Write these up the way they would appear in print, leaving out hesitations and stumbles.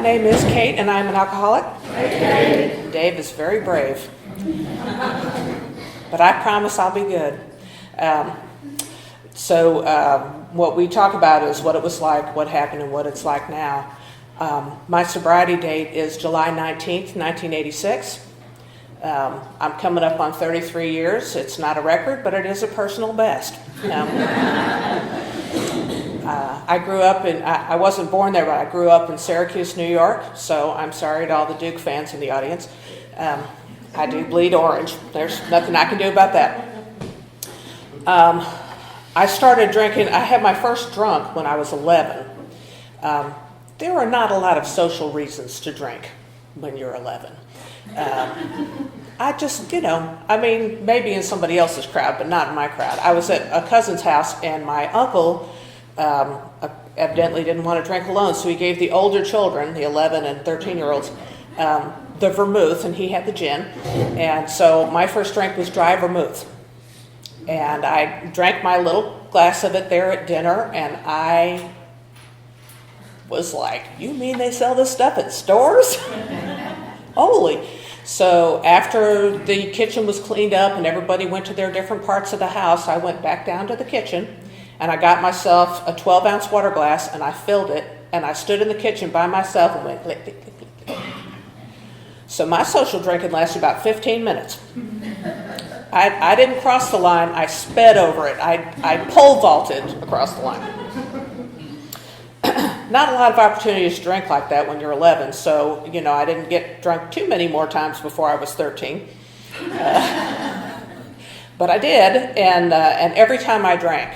name is Kate, and I'm an alcoholic. Dave is very brave. But I promise I'll be good. What we talk about is what it was like, what happened, and what it's like now. My sobriety date is July 19th, 1986. I'm coming up on 33 years. It's not a record, but it is a personal best. I grew up I wasn't born there, but I grew up in Syracuse, New York, so I'm sorry to all the Duke fans in the audience. I do bleed orange. There's nothing I can do about that. I started drinking. I had my first drunk when I was 11. There are not a lot of social reasons to drink when you're 11. I just, maybe in somebody else's crowd, but not in my crowd. I was at a cousin's house, and my uncle evidently didn't want to drink alone, so he gave the older children, the 11 and 13-year-olds, the vermouth, and he had the gin. And so my first drink was dry vermouth. And I drank my little glass of it there at dinner, and I was like, you mean they sell this stuff at stores? Holy. So after the kitchen was cleaned up and everybody went to their different parts of the house, I went back down to the kitchen, and I got myself a 12-ounce water glass, and I filled it, and I stood in the kitchen by myself and went click, click, click, click, click. So my social drinking lasted about 15 minutes. I didn't cross the line. I sped over it. I pole vaulted across the line. Not a lot of opportunities to drink like that when you're 11, so, I didn't get drunk too many more times before I was 13. But I did, and every time I drank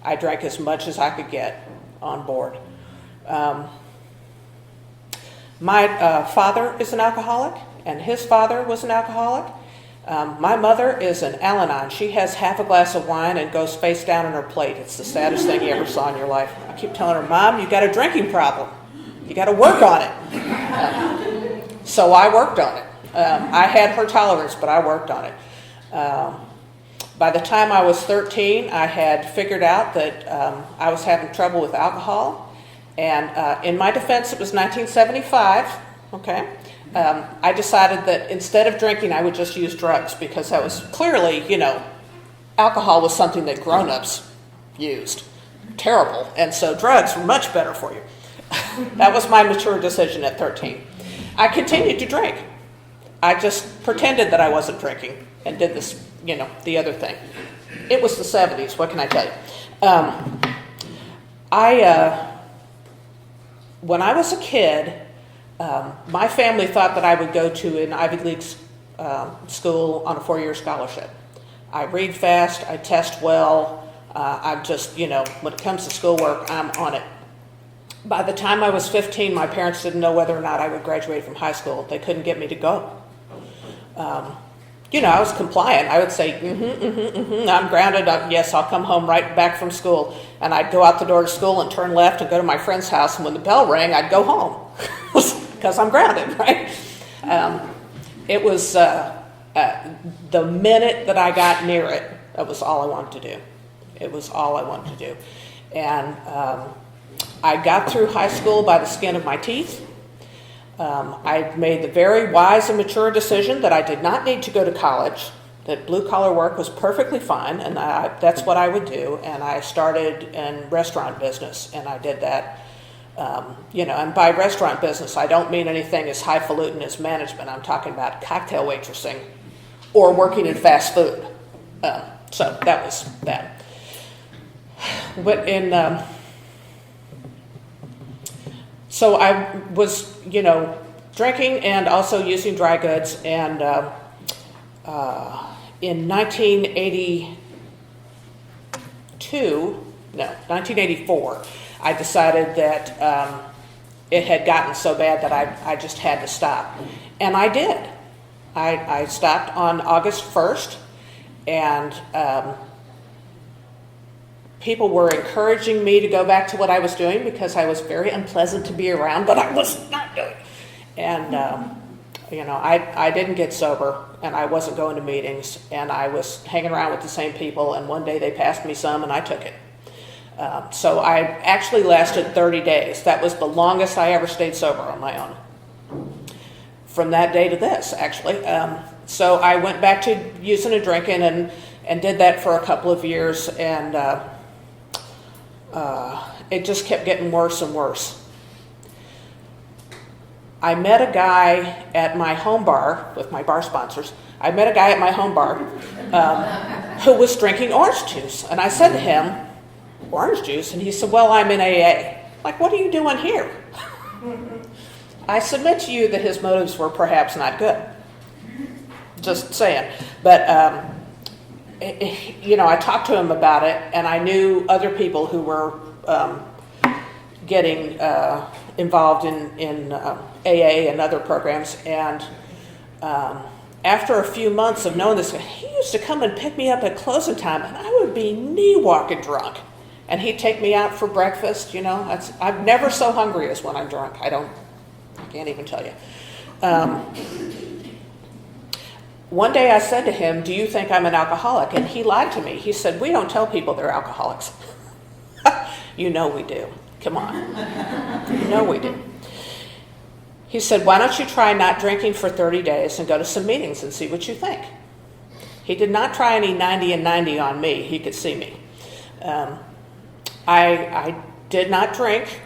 as much as I could get on board. My father is an alcoholic, and his father was an alcoholic. My mother is an Al-Anon. She has half a glass of wine and goes face down on her plate. It's the saddest thing you ever saw in your life. I keep telling her, Mom, you got a drinking problem. You got to work on it. So I worked on it. I had her tolerance, but I worked on it. By the time I was 13, I had figured out that I was having trouble with alcohol. And in my defense, it was 1975, okay? I decided that instead of drinking, I would just use drugs, because that was clearly, alcohol was something that grown-ups used. Terrible. And so drugs were much better for you. That was my mature decision at 13. I continued to drink. I just pretended that I wasn't drinking and did this, the other thing. It was the 70s. What can I tell you? When I was a kid, my family thought that I would go to an Ivy League school on a 4-year scholarship. I read fast, I test well, I'm just, when it comes to schoolwork, I'm on it. By the time I was 15, my parents didn't know whether or not I would graduate from high school. They couldn't get me to go. I was compliant. I would say, I'm grounded. Yes, I'll come home right back from school. And I'd go out the door to school and turn left and go to my friend's house. And when the bell rang, I'd go home because I'm grounded, right? It was the minute that I got near it, that was all I wanted to do. It was all I wanted to do. And I got through high school by the skin of my teeth. I made the very wise and mature decision that I did not need to go to college, that blue-collar work was perfectly fine, and that's what I would do. And I started in restaurant business, and I did that. And by restaurant business, I don't mean anything as highfalutin as management. I'm talking about cocktail waitressing or working in fast food. So that was that. But so I was, drinking and also using dry goods. And in 1984, I decided that it had gotten so bad that I just had to stop. And I did. I stopped on August 1st, and people were encouraging me to go back to what I was doing because I was very unpleasant to be around, but I was not doing it. And, I didn't get sober, and I wasn't going to meetings, and I was hanging around with the same people, and one day they passed me some, and I took it. So I actually lasted 30 days. That was the longest I ever stayed sober on my own. From that day to this, actually. So I went back to using and drinking and did that for a couple of years, and it just kept getting worse and worse. I met a guy at my home bar with my bar sponsors. I met a guy at my home bar who was drinking orange juice. And I said to him, "Orange juice?" And he said, "Well, I'm in AA." Like, what are you doing here? I submit to you that his motives were perhaps not good. Just saying. But, I talked to him about it, and I knew other people who were getting involved in AA and other programs. And after a few months of knowing this, he used to come and pick me up at closing time, and I would be knee-walking drunk. And he'd take me out for breakfast. I'm never so hungry as when I'm drunk. I can't even tell you. One day I said to him, "Do you think I'm an alcoholic?" And he lied to me. He said, "We don't tell people they're alcoholics." You know we do. Come on. You know we do. He said, "Why don't you try not drinking for 30 days and go to some meetings and see what you think?" He did not try any 90 and 90 on me. He could see me. I did not drink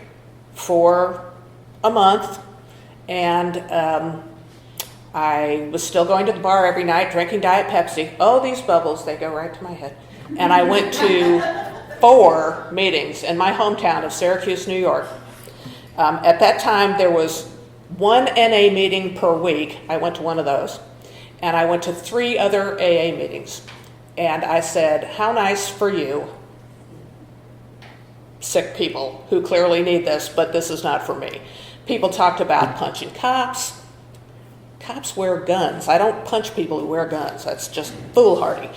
for a month, and I was still going to the bar every night, drinking Diet Pepsi. Oh, these bubbles, they go right to my head. And I went to 4 meetings in my hometown of Syracuse, New York. At that time, there was 1 NA meeting per week. I went to one of those. And I went to 3 other AA meetings. And I said, "How nice for you, sick people who clearly need this, but this is not for me." People talked about punching cops. Cops wear guns. I don't punch people who wear guns. That's just foolhardy.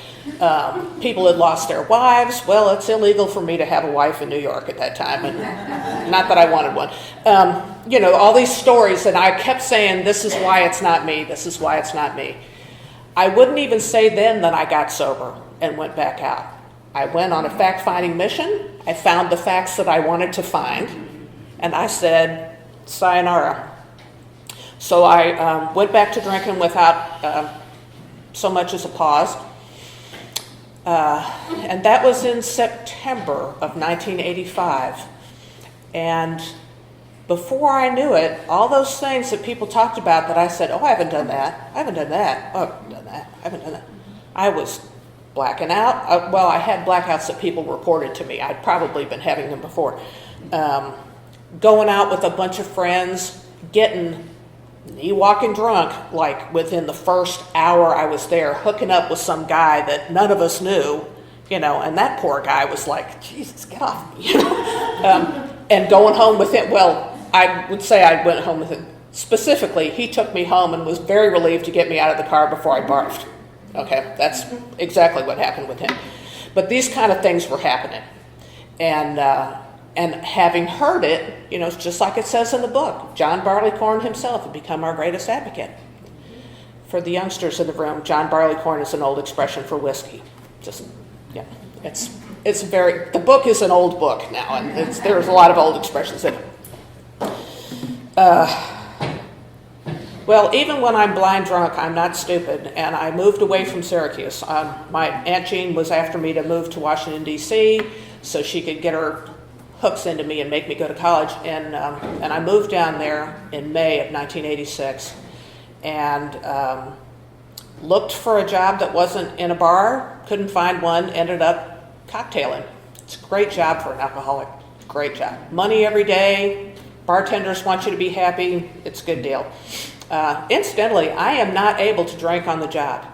People had lost their wives. Well, it's illegal for me to have a wife in New York at that time, and not that I wanted one. All these stories, and I kept saying, "This is why it's not me. This is why it's not me." I wouldn't even say then that I got sober and went back out. I went on a fact-finding mission. I found the facts that I wanted to find, and I said, "Sayonara." So I went back to drinking without so much as a pause. And that was in September of 1985. And before I knew it, all those things that people talked about that I said, "Oh, I haven't done that. I haven't done that. Oh, I haven't done that. I haven't done that." I was blacking out. I had blackouts that people reported to me. I'd probably been having them before. Going out with a bunch of friends, getting knee-walking drunk, like within the first hour I was there, hooking up with some guy that none of us knew, and that poor guy was like, "Jesus, get off me," and going home with him. Well, I would say I went home with him. Specifically, he took me home and was very relieved to get me out of the car before I barfed. Okay, that's exactly what happened with him. But these kind of things were happening. And having heard it, it's just like it says in the book, John Barleycorn himself had become our greatest advocate. For the youngsters in the room, John Barleycorn is an old expression for whiskey. The book is an old book now, and there's a lot of old expressions in it. Well, even when I'm blind drunk, I'm not stupid, and I moved away from Syracuse. My Aunt Jean was after me to move to Washington, D.C., so she could get her hooks into me and make me go to college. And I moved down there in May of 1986 and looked for a job that wasn't in a bar, couldn't find one, ended up cocktailing. It's a great job for an alcoholic. Great job. Money every day. Bartenders want you to be happy. It's a good deal. Incidentally, I am not able to drink on the job.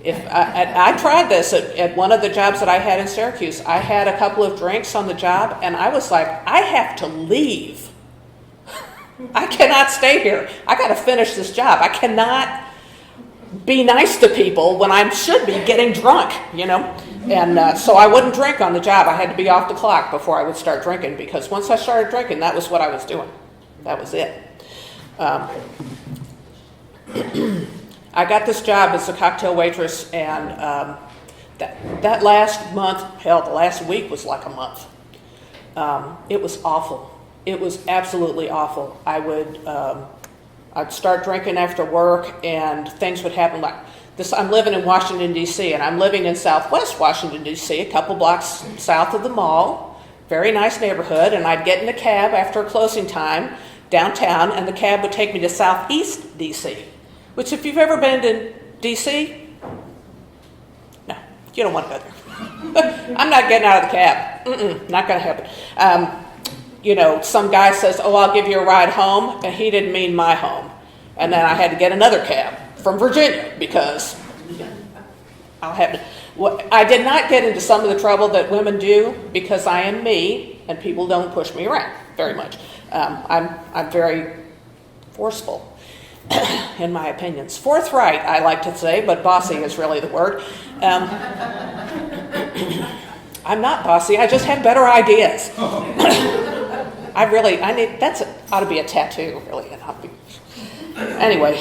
I tried this at one of the jobs that I had in Syracuse. I had a couple of drinks on the job, and I was like, I have to leave. I cannot stay here. I got to finish this job. I cannot be nice to people when I should be getting drunk, And so I wouldn't drink on the job. I had to be off the clock before I would start drinking, because once I started drinking, that was what I was doing. That was it. I got this job as a cocktail waitress, and that last month, hell, the last week was like a month. It was awful. It was absolutely awful. I'd start drinking after work, and things would happen like this. I'm living in Washington, D.C., and I'm living in Southwest Washington, D.C., a couple blocks south of the mall. Very nice neighborhood, and I'd get in a cab after closing time downtown, and the cab would take me to Southeast D.C., which if you've ever been to D.C., no, you don't want to go there. I'm not getting out of the cab. Not going to happen. Some guy says, "Oh, I'll give you a ride home," and he didn't mean my home. And then I had to get another cab from Virginia because I did not get into some of the trouble that women do because I am me and people don't push me around very much. I'm very forceful in my opinions. Forthright, I like to say, but bossy is really the word. I'm not bossy. I just have better ideas. Ought to be a tattoo, really. Anyway,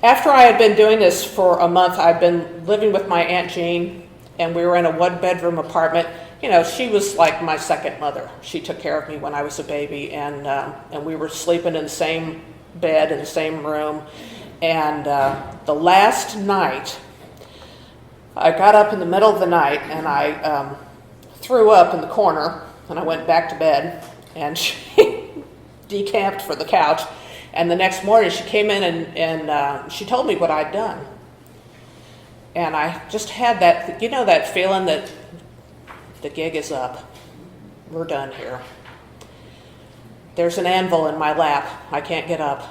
after I had been doing this for a month, I'd been living with my Aunt Jean, and we were in a one-bedroom apartment. She was like my second mother. She took care of me when I was a baby, and we were sleeping in the same bed in the same room. And the last night, I got up in the middle of the night, and I threw up in the corner, and I went back to bed, and she decamped for the couch. And the next morning, she came in and she told me what I'd done. And I just had that feeling that the gig is up. We're done here. There's an anvil in my lap. I can't get up.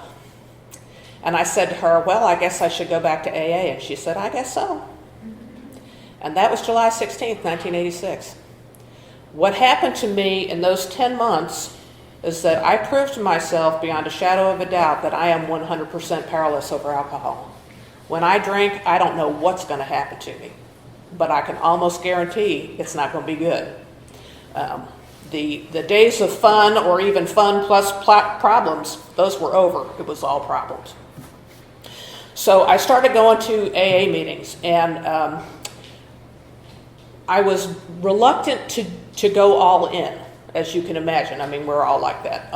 And I said to her, "Well, I guess I should go back to AA." And she said, "I guess so." And that was July 16th, 1986. What happened to me in those 10 months is that I proved to myself beyond a shadow of a doubt that I am 100% powerless over alcohol. When I drink, I don't know what's going to happen to me, but I can almost guarantee it's not going to be good. The days of fun, or even fun plus problems, those were over. It was all problems. So I started going to AA meetings, and I was reluctant to go all in, as you can imagine. I mean, we're all like that.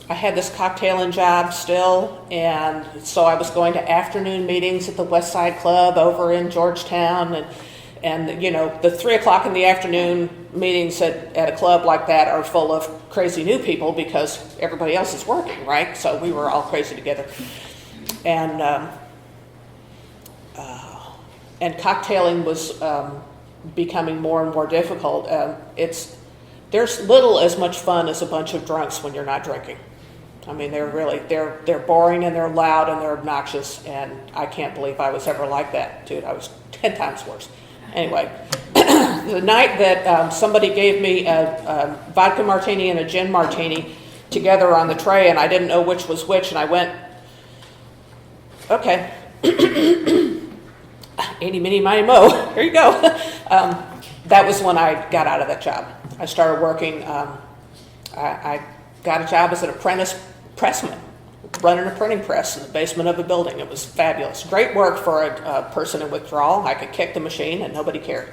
I had this cocktailing job still, and so I was going to afternoon meetings at the West Side Club over in Georgetown, and the 3 o'clock in the afternoon meetings at a club like that are full of crazy new people because everybody else is working, right? So we were all crazy together, and cocktailing was becoming more and more difficult. There's little as much fun as a bunch of drunks when you're not drinking. I mean, they're boring, and they're loud, and they're obnoxious, and I can't believe I was ever like that, dude. I was 10 times worse. Anyway, the night that somebody gave me a vodka martini and a gin martini together on the tray, and I didn't know which was which, and I went, okay. Eeny, meeny, miny, mo. Here you go. That was when I got out of that job. I started working. I got a job as an apprentice pressman, running a printing press in the basement of a building. It was fabulous. Great work for a person in withdrawal. I could kick the machine and nobody cared.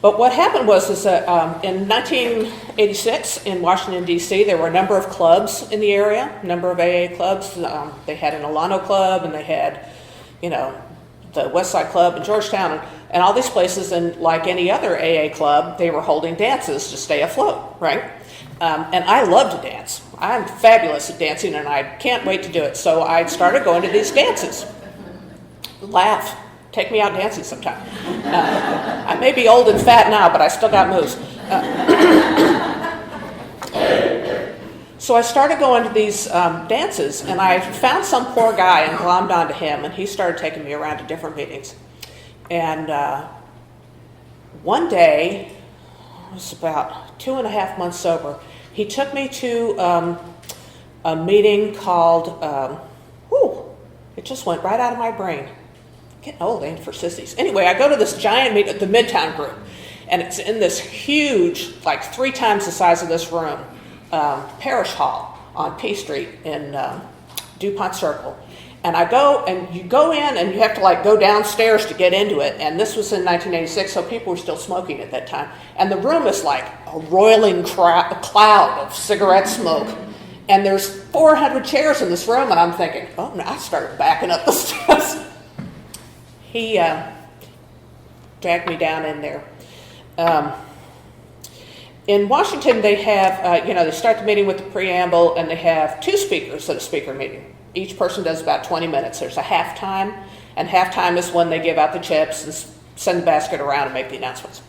But what happened was that in 1986 in Washington, D.C., there were a number of clubs in the area, a number of AA clubs. They had an Alano Club, and they had, the West Side Club in Georgetown, and all these places. And like any other AA club, they were holding dances to stay afloat, right? And I love to dance. I'm fabulous at dancing, and I can't wait to do it. So I started going to these dances. Laugh. Take me out dancing sometime. I may be old and fat now, but I still got moves. So I started going to these dances, and I found some poor guy and glommed onto him, and he started taking me around to different meetings. And one day, I was about 2.5 months sober, he took me to a meeting called, it just went right out of my brain. Getting old ain't for sissies. Anyway, I go to this giant meeting at the Midtown Group, and it's in this huge, like 3 times the size of this room, parish hall on P Street in DuPont Circle. And I go, and you go in, and you have to like go downstairs to get into it. And this was in 1986, so people were still smoking at that time. And the room is like a roiling cloud of cigarette smoke. And there's 400 chairs in this room, and I'm thinking, oh, no, I started backing up the steps. He dragged me down in there. In Washington, they have, they start the meeting with the preamble, and they have 2 speakers at a speaker meeting. Each person does about 20 minutes. There's a halftime, and halftime is when they give out the chips and send the basket around and make the announcements.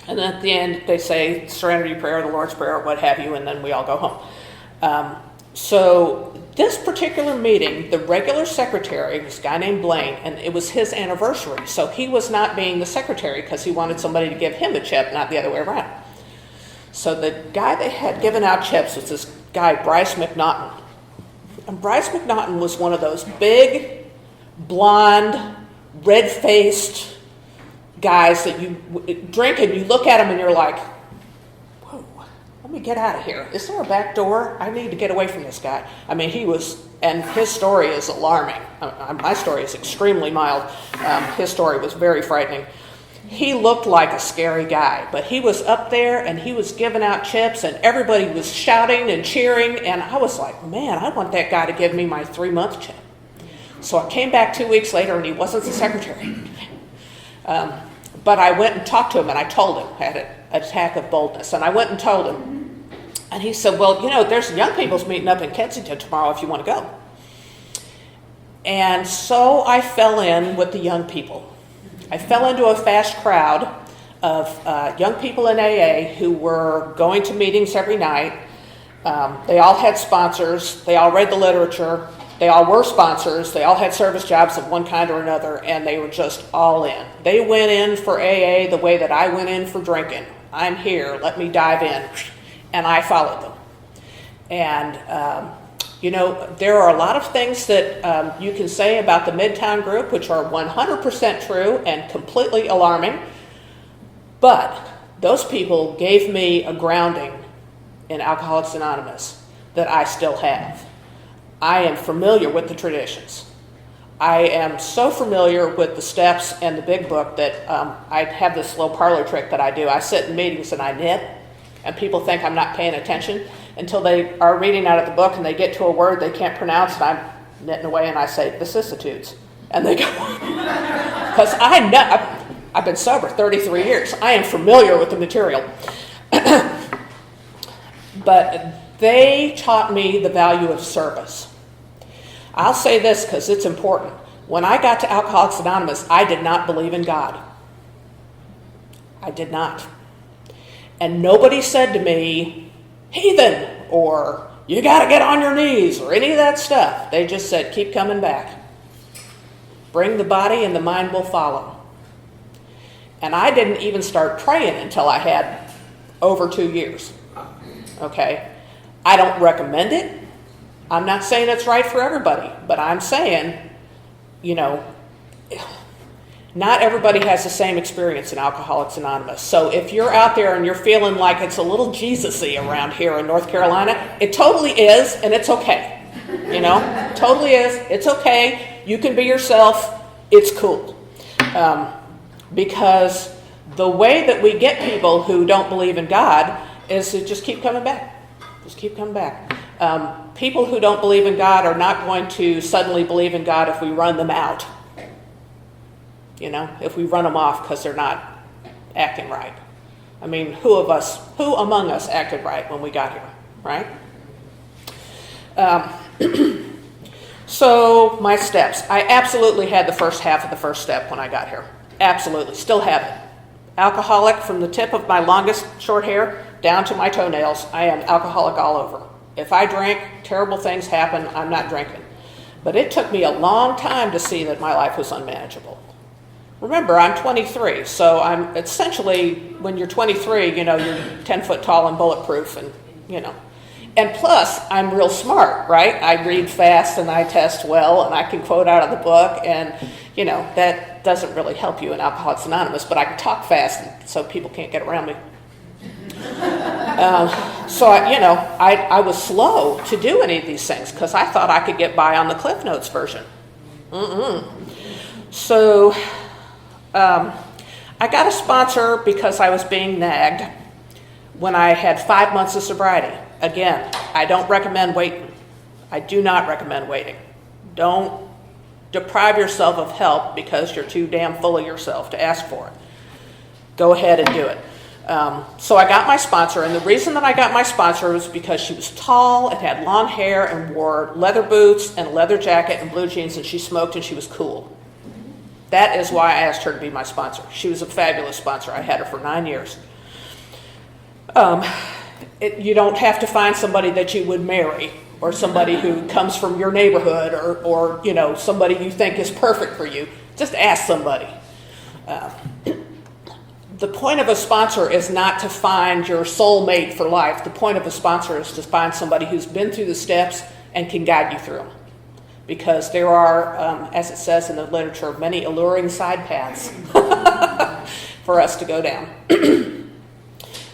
And then at the end, they say Serenity Prayer, the Lord's Prayer, what have you, and then we all go home. So this particular meeting, the regular secretary was a guy named Blaine, and it was his anniversary. So he was not being the secretary because he wanted somebody to give him the chip, not the other way around. So the guy they had given out chips was this guy, Bryce McNaughton. And Bryce McNaughton was one of those big, blonde, red-faced guys that you drink and you look at him and you're like, whoa, let me get out of here. Is there a back door? I need to get away from this guy. I mean, he was, and his story is alarming. My story is extremely mild. His story was very frightening. He looked like a scary guy, but he was up there and he was giving out chips and everybody was shouting and cheering, and I was like, man, I want that guy to give me my 3-month chip. So I came back 2 weeks later and he wasn't the secretary. But I went and talked to him and I told him, I had an attack of boldness, and I went and told him. And he said, well, there's young people's meeting up in Kensington tomorrow if you want to go. And so I fell in with the young people. I fell into a fast crowd of young people in AA who were going to meetings every night. They all had sponsors. They all read the literature. They all were sponsors. They all had service jobs of one kind or another, and they were just all in. They went in for AA the way that I went in for drinking. I'm here. Let me dive in. And I followed them. And, there are a lot of things that you can say about the Midtown group, which are 100% true and completely alarming. But those people gave me a grounding in Alcoholics Anonymous that I still have. I am familiar with the traditions. I am so familiar with the steps and the big book that I have this little parlor trick that I do. I sit in meetings and I knit, and people think I'm not paying attention until they are reading out of the book and they get to a word they can't pronounce, and I'm knitting away and I say, vicissitudes. And they go, because I know, I've been sober 33 years. I am familiar with the material. But they taught me the value of service. I'll say this because it's important. When I got to Alcoholics Anonymous, I did not believe in God. I did not. And nobody said to me, heathen, or you got to get on your knees, or any of that stuff. They just said, keep coming back. Bring the body and the mind will follow. And I didn't even start praying until I had over 2 years. Okay? I don't recommend it. I'm not saying it's right for everybody, but I'm saying, not everybody has the same experience in Alcoholics Anonymous. So if you're out there and you're feeling like it's a little Jesus-y around here in North Carolina, it totally is, and it's okay. Totally is. It's okay. You can be yourself. It's cool. Because the way that we get people who don't believe in God is to just keep coming back. Just keep coming back. People who don't believe in God are not going to suddenly believe in God if we run them out. If we run them off because they're not acting right. I mean, who among us acted right when we got here, right? So my steps. I absolutely had the first half of the first step when I got here. Absolutely. Still have it. Alcoholic from the tip of my longest short hair down to my toenails. I am alcoholic all over. If I drink, terrible things happen. I'm not drinking. But it took me a long time to see that my life was unmanageable. Remember, I'm 23, so I'm essentially, when you're 23, you're 10 foot tall and bulletproof, and, And plus, I'm real smart, right? I read fast and I test well and I can quote out of the book, and, that doesn't really help you in Alcoholics Anonymous, but I can talk fast so people can't get around me. So I was slow to do any of these things because I thought I could get by on the Cliff Notes version. So I got a sponsor because I was being nagged when I had 5 months of sobriety. Again, I don't recommend waiting. I do not recommend waiting. Don't deprive yourself of help because you're too damn full of yourself to ask for it. Go ahead and do it. So I got my sponsor, and the reason that I got my sponsor was because she was tall and had long hair and wore leather boots and a leather jacket and blue jeans, and she smoked and she was cool. That is why I asked her to be my sponsor. She was a fabulous sponsor. I had her for 9 years. You don't have to find somebody that you would marry, or somebody who comes from your neighborhood, or somebody you think is perfect for you. Just ask somebody. The point of a sponsor is not to find your soulmate for life. The point of a sponsor is to find somebody who's been through the steps and can guide you through them. Because there are, as it says in the literature, many alluring side paths for us to go down.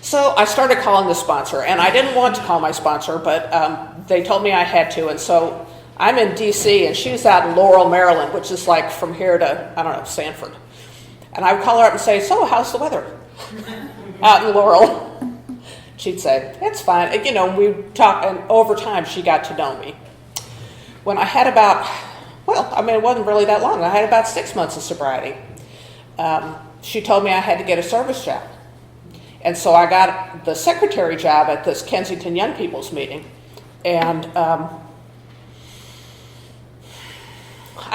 So I started calling the sponsor, and I didn't want to call my sponsor, but they told me I had to, and so I'm in D.C., and she's out in Laurel, Maryland, which is like from here to, Sanford. And I would call her up and say, so how's the weather out in Laurel? She'd say, it's fine. We'd talk, and over time she got to know me. When I had it wasn't really that long. I had about 6 months of sobriety. She told me I had to get a service job. And so I got the secretary job at this Kensington Young People's meeting. And I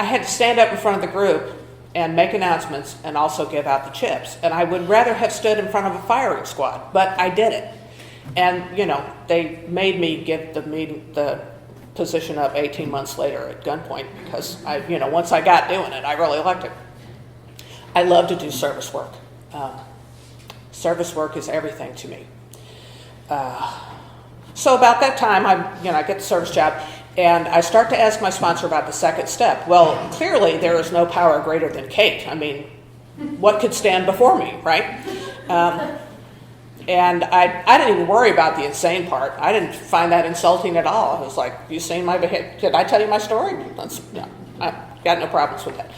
had to stand up in front of the group and make announcements and also give out the chips. And I would rather have stood in front of a firing squad, but I did it. And, they made me give the position up 18 months later at gunpoint because once I got doing it, I really liked it. I love to do service work. Service work is everything to me. So about that time, I get the service job, and I start to ask my sponsor about the second step. Well, clearly there is no power greater than Kate. What could stand before me, right? And I didn't even worry about the insane part. I didn't find that insulting at all. I was like, you seen my behavior? Did I tell you my story? I got no problems with that.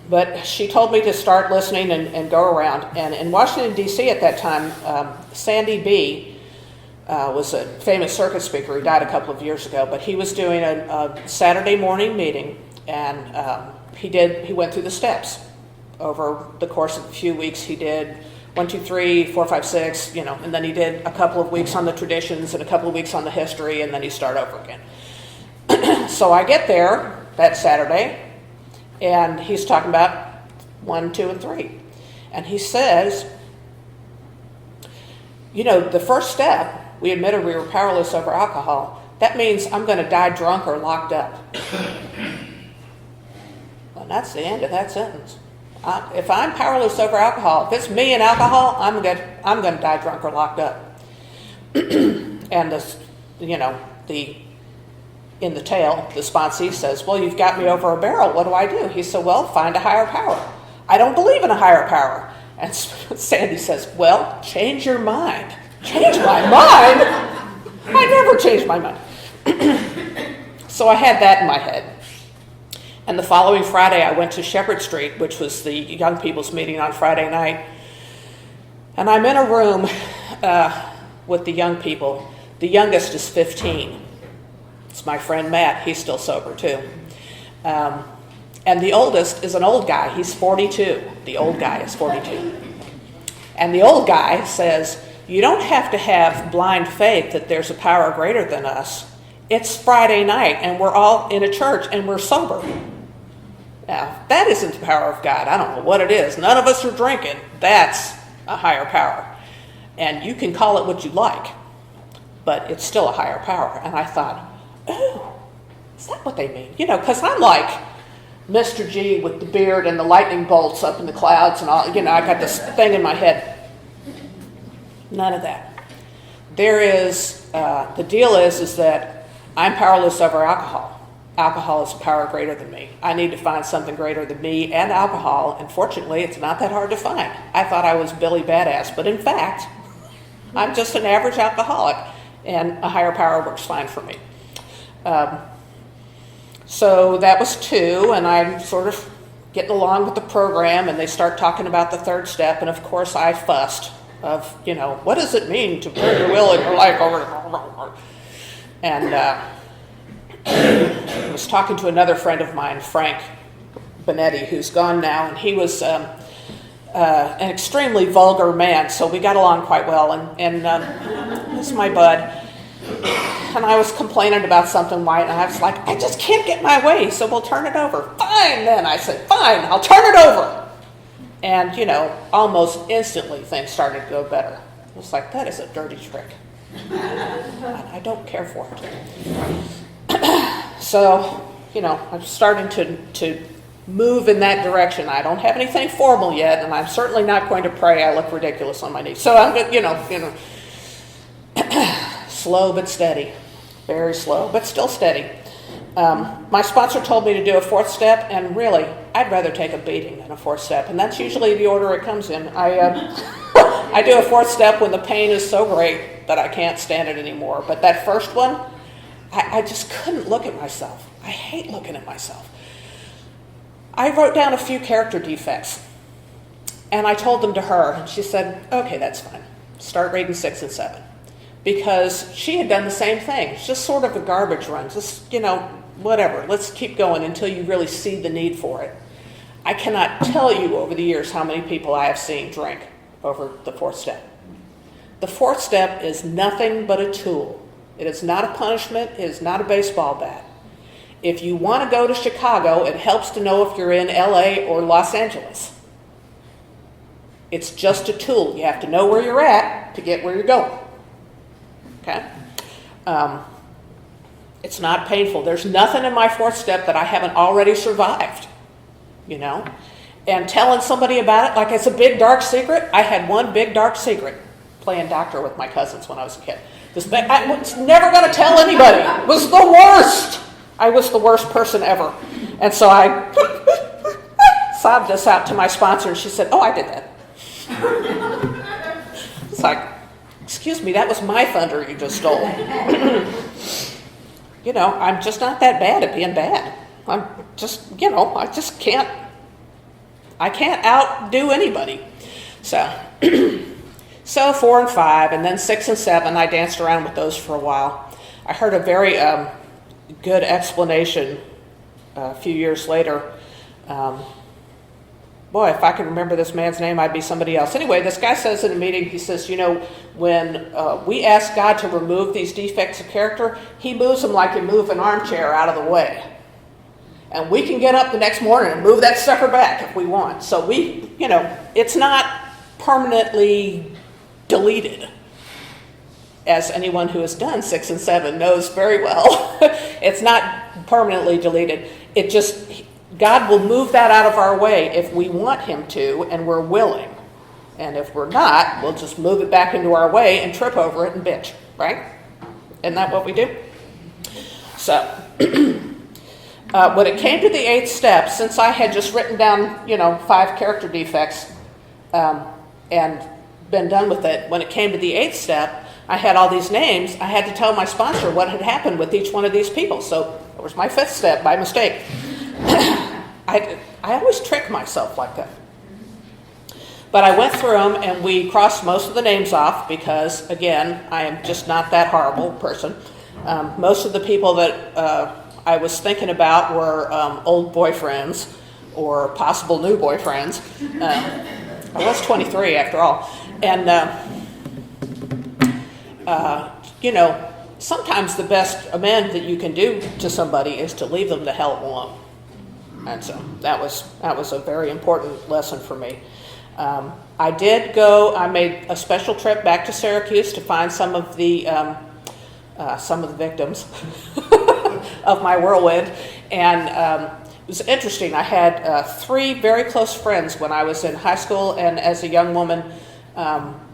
But she told me to start listening and go around. And in Washington, D.C. at that time, Sandy B. Was a famous circuit speaker. He died a couple of years ago. But he was doing a Saturday morning meeting, and he went through the steps. Over the course of a few weeks, he did 1, 2, 3, 4, 5, 6, and then he did a couple of weeks on the traditions and a couple of weeks on the history, and then he started over again. So I get there that Saturday, and he's talking about 1, 2, and 3. And he says, the first step, we admitted we were powerless over alcohol. That means I'm going to die drunk or locked up. Well, that's the end of that sentence. If I'm powerless over alcohol, if it's me and alcohol, I'm going to die drunk or locked up. And in the tail, the sponsee says, well, you've got me over a barrel. What do I do? He said, well, find a higher power. I don't believe in a higher power. And Sandy says, well, change your mind. Change my mind? I never changed my mind. So I had that in my head. And the following Friday, I went to Shepherd Street, which was the young people's meeting on Friday night. And I'm in a room with the young people. The youngest is 15. It's my friend Matt. He's still sober, too. And the oldest is an old guy. He's 42. The old guy is 42. And the old guy says, you don't have to have blind faith that there's a power greater than us. It's Friday night, and we're all in a church, and we're sober. Now, that isn't the power of God. I don't know what it is. None of us are drinking. That's a higher power. And you can call it what you like, but it's still a higher power. And I thought, oh, is that what they mean? Because I'm like Mr. G with the beard and the lightning bolts up in the clouds and all. I got this thing in my head. None of that. There is, the deal is that I'm powerless over alcohol. Alcohol is a power greater than me. I need to find something greater than me and alcohol, and fortunately, it's not that hard to find. I thought I was Billy Badass, but in fact, I'm just an average alcoholic, and a higher power works fine for me. So that was 2, and I'm sort of getting along with the program, and they start talking about the 3rd step, and of course I fussed of, what does it mean to put your will in your life over? And I was talking to another friend of mine, Frank Benetti, who's gone now, and he was an extremely vulgar man, so we got along quite well, and he's my bud. And I was complaining about something white, and I was like, I just can't get my way, so we'll turn it over. Fine, then. I said, fine, I'll turn it over. And, almost instantly things started to go better. It was like, that is a dirty trick. I don't care for it. So, I'm starting to move in that direction. I don't have anything formal yet, and I'm certainly not going to pray I look ridiculous on my knees. So I'm going slow but steady. Very slow, but still steady. My sponsor told me to do a 4th step, and really, I'd rather take a beating than a 4th step, and that's usually the order it comes in. I do a 4th step when the pain is so great that I can't stand it anymore. But that first one, I just couldn't look at myself. I hate looking at myself. I wrote down a few character defects, and I told them to her, and she said, okay, that's fine. Start reading 6 and 7. Because she had done the same thing. It's just sort of a garbage run. Just, whatever. Let's keep going until you really see the need for it. I cannot tell you over the years how many people I have seen drink over the 4th step. The 4th step is nothing but a tool. It is not a punishment. It is not a baseball bat. If you want to go to Chicago, it helps to know if you're in LA or Los Angeles. It's just a tool. You have to know where you're at to get where you're going. Okay? It's not painful. There's nothing in my 4th step that I haven't already survived, And telling somebody about it, like it's a big dark secret. I had one big dark secret playing doctor with my cousins when I was a kid. I was never going to tell anybody. It was the worst. I was the worst person ever. And so I sobbed this out to my sponsor, and she said, oh, I did that. It's like, excuse me, that was my thunder you just stole. I'm just not that bad at being bad. I'm just, I just can't outdo anybody. So 4 and 5, and then 6 and 7, I danced around with those for a while. I heard a very good explanation a few years later. Boy, if I could remember this man's name, I'd be somebody else. Anyway, this guy says in a meeting, he says, when we ask God to remove these defects of character, he moves them like you move an armchair out of the way. And we can get up the next morning and move that sucker back if we want. So it's not permanently deleted. As anyone who has done 6 and 7 knows very well, it's not permanently deleted. It just, God will move that out of our way if we want him to and we're willing. And if we're not, we'll just move it back into our way and trip over it and bitch, right? Isn't that what we do? So, when it came to the 8th step, since I had just written down, 5 character defects and been done with it, when it came to the 8th step, I had all these names. I had to tell my sponsor what had happened with each one of these people. So it was my 5th step by mistake. I always trick myself like that. But I went through them, and we crossed most of the names off because, again, I am just not that horrible person. Most of the people that I was thinking about were old boyfriends or possible new boyfriends. I was 23 after all. And, sometimes the best amend that you can do to somebody is to leave them the hell alone. And so that was a very important lesson for me. I made a special trip back to Syracuse to find some of the victims of my whirlwind. And it was interesting. I had 3 very close friends when I was in high school, and as a young woman,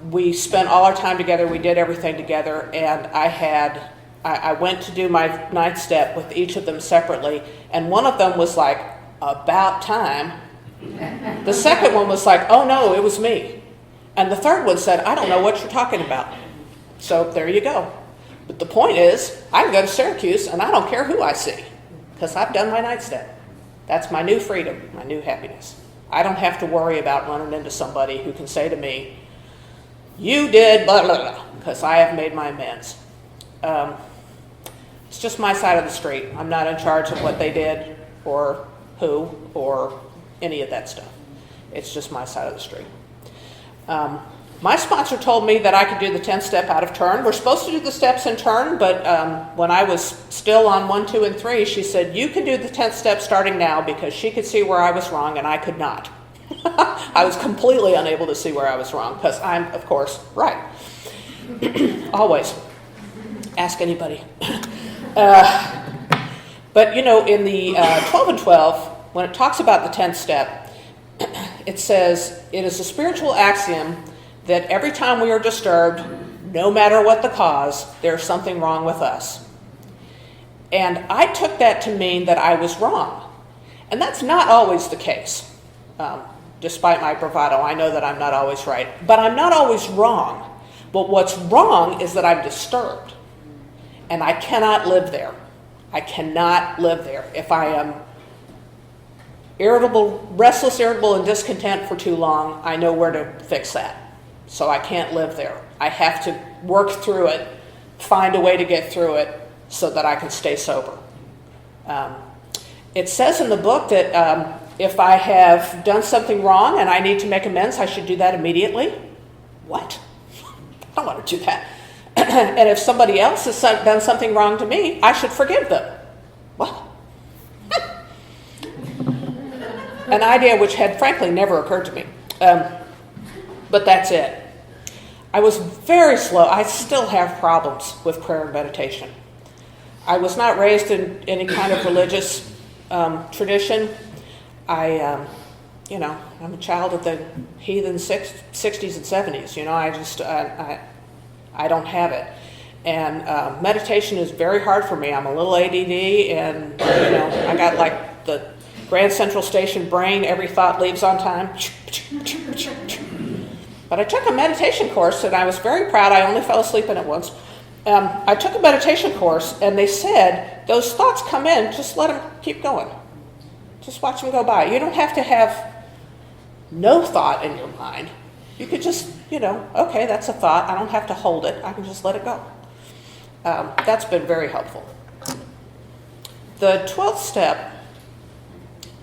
we spent all our time together. We did everything together, and I went to do my 9th step with each of them separately, and one of them was like, about time. The second one was like, oh no, it was me. And the third one said, I don't know what you're talking about. So there you go. But the point is, I can go to Syracuse, and I don't care who I see. because I've done my night step. That's my new freedom, my new happiness. I don't have to worry about running into somebody who can say to me, you did blah, blah, blah, because I have made my amends. It's just my side of the street. I'm not in charge of what they did or who or any of that stuff. It's just my side of the street. My sponsor told me that I could do the 10th step out of turn. We're supposed to do the steps in turn, but when I was still on 1, 2, and 3, she said, you can do the 10th step starting now, because she could see where I was wrong and I could not. I was completely unable to see where I was wrong, because I'm, of course, right. Always. Ask anybody. But, you know, in the 12 and 12, when it talks about the 10th step, it says, it is a spiritual axiom that every time we are disturbed, no matter what the cause, there's something wrong with us. And I took that to mean that I was wrong. And that's not always the case. Despite my bravado, I know that I'm not always right. But I'm not always wrong. But what's wrong is that I'm disturbed. And I cannot live there. I cannot live there. If I am restless, irritable, and discontent for too long, I know where to fix that. So I can't live there. I have to work through it, find a way to get through it so that I can stay sober. It says in the book that if I have done something wrong and I need to make amends, I should do that immediately. What? I don't want to do that. And if somebody else has done something wrong to me, I should forgive them. What? An idea which had frankly never occurred to me. But that's it. I was very slow. I still have problems with prayer and meditation. I was not raised in any kind of religious tradition. I'm a child of the heathen 60s and 70s. You know, I don't have it. And meditation is very hard for me. I'm a little ADD, and, I got like the Grand Central Station brain. Every thought leaves on time. But I took a meditation course, and I was very proud. I only fell asleep in it once. I took a meditation course, and they said, those thoughts come in, just let them keep going. Just watch them go by. You don't have to have no thought in your mind. You could just, okay, that's a thought. I don't have to hold it. I can just let it go. That's been very helpful. The 12th step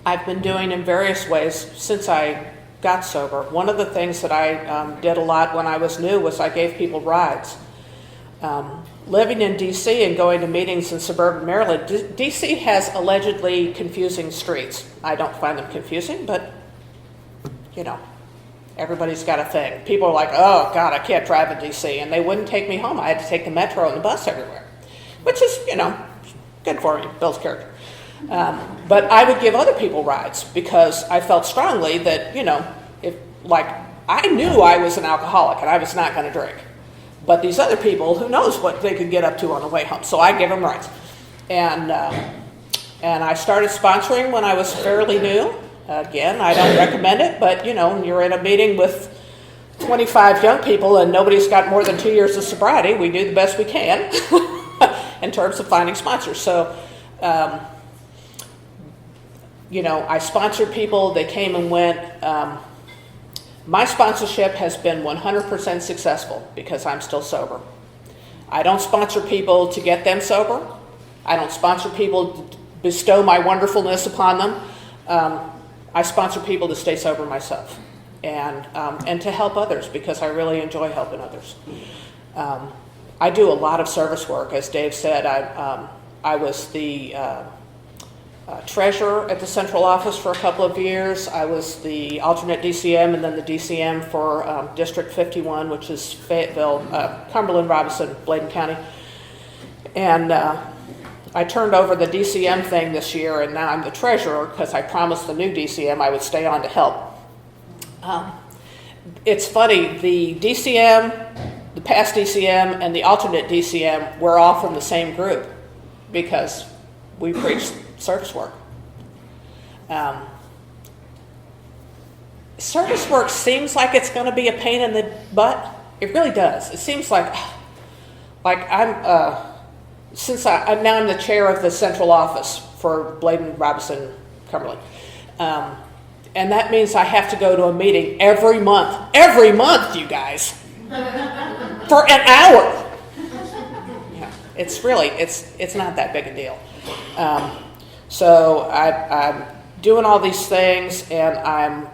I've been doing in various ways since I got sober. One of the things that I did a lot when I was new was I gave people rides. Living in D.C. and going to meetings in suburban Maryland, D.C. has allegedly confusing streets. I don't find them confusing, but, everybody's got a thing. People are like, oh, God, I can't drive in D.C., and they wouldn't take me home. I had to take the metro and the bus everywhere, which is, good for me, builds character. But I would give other people rides because I felt strongly that, I knew I was an alcoholic and I was not going to drink. But these other people, who knows what they could get up to on the way home. So I give them rides. And I started sponsoring when I was fairly new. Again, I don't recommend it, but, you're in a meeting with 25 young people and nobody's got more than 2 years of sobriety. We do the best we can in terms of finding sponsors. So, I sponsored people. They came and went. My sponsorship has been 100% successful because I'm still sober. I don't sponsor people to get them sober. I don't sponsor people to bestow my wonderfulness upon them. I sponsor people to stay sober myself and to help others because I really enjoy helping others. I do a lot of service work. As Dave said, I was the treasurer at the central office for a couple of years. I was the alternate DCM and then the DCM for District 51, which is Fayetteville, Cumberland, Robinson, Bladen County. And I turned over the DCM thing this year, and now I'm the treasurer because I promised the new DCM I would stay on to help. It's funny, the DCM, the past DCM, and the alternate DCM, we're all from the same group because we preach service work. Service work seems like it's going to be a pain in the butt. It really does. It seems like I'm now I'm the chair of the central office for Bladen, Robinson, Cumberland. And that means I have to go to a meeting every month, you guys, for an hour. Yeah, it's really, it's not that big a deal. So I'm doing all these things, and I'm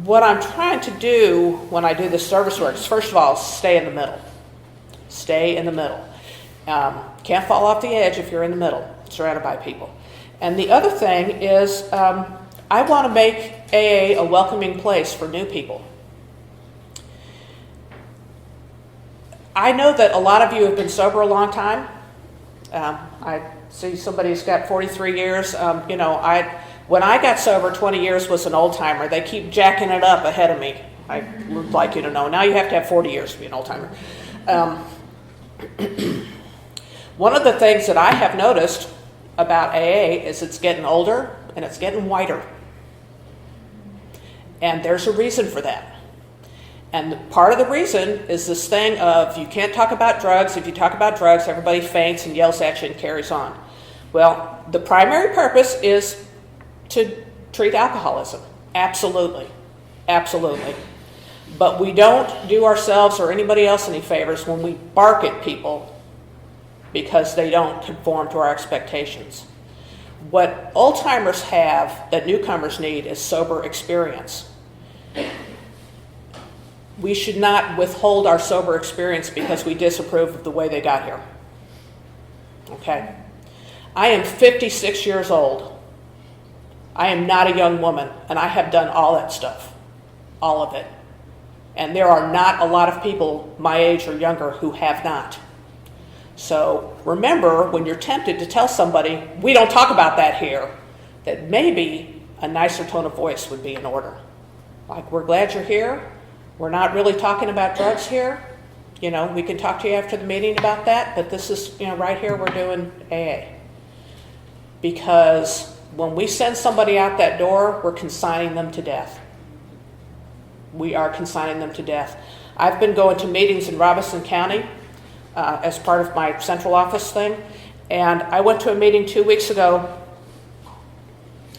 what I'm trying to do when I do the service work is, first of all, stay in the middle. Stay in the middle. Can't fall off the edge if you're in the middle, surrounded by people. And the other thing is, I want to make AA a welcoming place for new people. I know that a lot of you have been sober a long time. I see somebody who's got 43 years. When I got sober, 20 years was an old timer. They keep jacking it up ahead of me. I would like you to know. Now you have to have 40 years to be an old timer. One of the things that I have noticed about AA is it's getting older and it's getting whiter. And there's a reason for that. And part of the reason is this thing of you can't talk about drugs. If you talk about drugs, everybody faints and yells at you and carries on. Well, the primary purpose is to treat alcoholism. Absolutely. Absolutely. But we don't do ourselves or anybody else any favors when we bark at people because they don't conform to our expectations. What old-timers have that newcomers need is sober experience. We should not withhold our sober experience because we disapprove of the way they got here. Okay? I am 56 years old. I am not a young woman, and I have done all that stuff. All of it. And there are not a lot of people my age or younger who have not. So remember, when you're tempted to tell somebody, we don't talk about that here, that maybe a nicer tone of voice would be in order. Like, we're glad you're here. We're not really talking about drugs here. We can talk to you after the meeting about that, but this is, right here we're doing AA. Because when we send somebody out that door, we're consigning them to death. We are consigning them to death. I've been going to meetings in Robeson County as part of my central office thing, and I went to a meeting 2 weeks ago.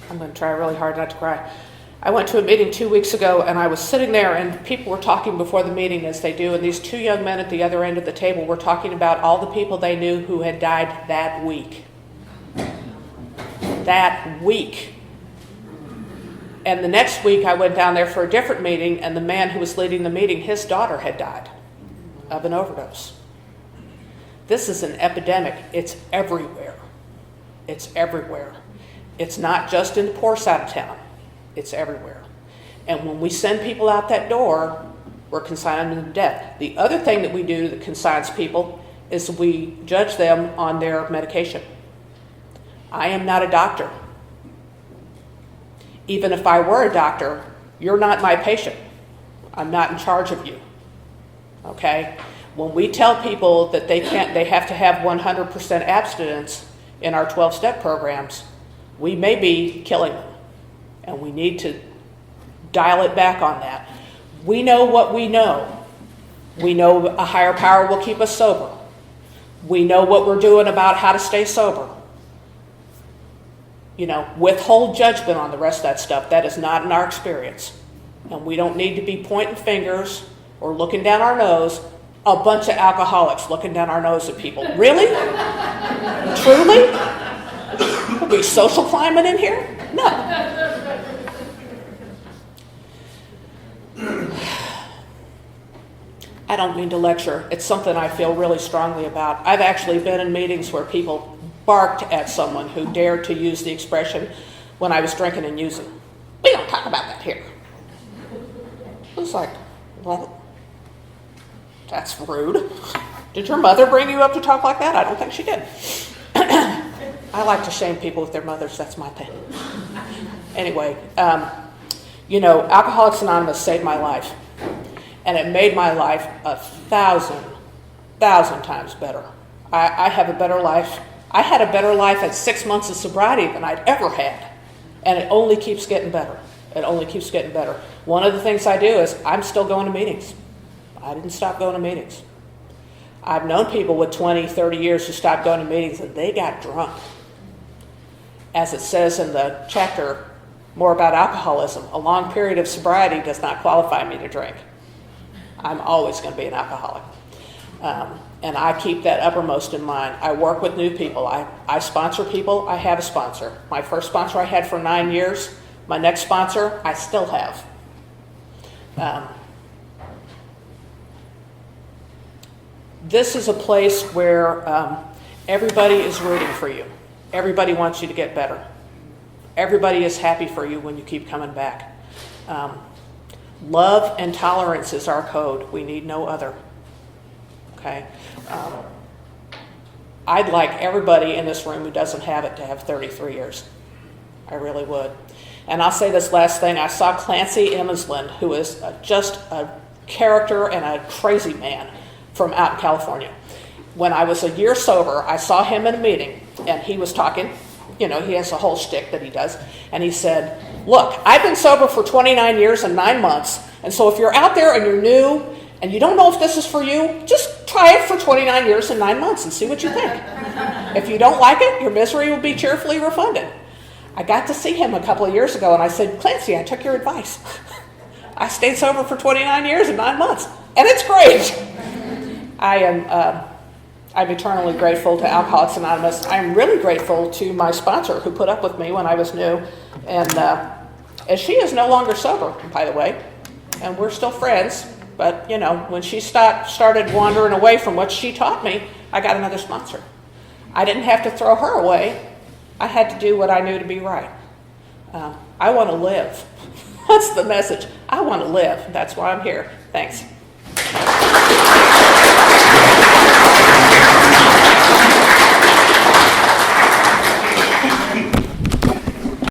I'm going to try really hard not to cry. I went to a meeting 2 weeks ago, and I was sitting there, and people were talking before the meeting, as they do, and these two young men at the other end of the table were talking about all the people they knew who had died that week. That week. And the next week, I went down there for a different meeting, and the man who was leading the meeting, his daughter had died of an overdose. This is an epidemic. It's everywhere. It's everywhere. It's not just in the poor side of town. It's everywhere. And when we send people out that door, we're consigning them to death. The other thing that we do that consigns people is we judge them on their medication. I am not a doctor. Even if I were a doctor, you're not my patient. I'm not in charge of you. Okay? When we tell people that they have to have 100% abstinence in our 12-step programs, we may be killing them. And we need to dial it back on that. We know what we know. We know a higher power will keep us sober. We know what we're doing about how to stay sober. Withhold judgment on the rest of that stuff. That is not in our experience. And we don't need to be pointing fingers or looking down our nose. A bunch of alcoholics looking down our nose at people. Really? Truly? Will be social climate in here? No. I don't mean to lecture. It's something I feel really strongly about. I've actually been in meetings where people barked at someone who dared to use the expression when I was drinking and using. We don't talk about that here. It was like, well, that's rude. Did your mother bring you up to talk like that? I don't think she did. I like to shame people with their mothers. That's my thing. Anyway, Alcoholics Anonymous saved my life. And it made my life 1,000 times better. I have a better life. I had a better life at 6 months of sobriety than I'd ever had. And it only keeps getting better. It only keeps getting better. One of the things I do is I'm still going to meetings. I didn't stop going to meetings. I've known people with 20, 30 years who stopped going to meetings and they got drunk. As it says in the chapter more about alcoholism, a long period of sobriety does not qualify me to drink. I'm always going to be an alcoholic. And I keep that uppermost in mind. I work with new people. I sponsor people. I have a sponsor. My first sponsor I had for 9 years. My next sponsor I still have. This is a place where everybody is rooting for you. Everybody wants you to get better. Everybody is happy for you when you keep coming back. Love and tolerance is our code. We need no other. Okay? I'd like everybody in this room who doesn't have it to have 33 years. I really would. And I'll say this last thing. I saw Clancy Emmeslund, who is just a character and a crazy man from out in California. When I was a year sober, I saw him in a meeting, and he was talking. You know, he has a whole shtick that he does. And he said, look, I've been sober for 29 years and 9 months, and so if you're out there and you're new and you don't know if this is for you, just try it for 29 years and 9 months and see what you think. If you don't like it, your misery will be cheerfully refunded. I got to see him a couple of years ago, and I said, Clancy, I took your advice. I stayed sober for 29 years and 9 months, and it's great. I'm eternally grateful to Alcoholics Anonymous. I'm really grateful to my sponsor who put up with me when I was new. And she is no longer sober, by the way, and we're still friends. But, you know, when she started wandering away from what she taught me, I got another sponsor. I didn't have to throw her away. I had to do what I knew to be right. I want to live. That's the message. I want to live. That's why I'm here. Thanks.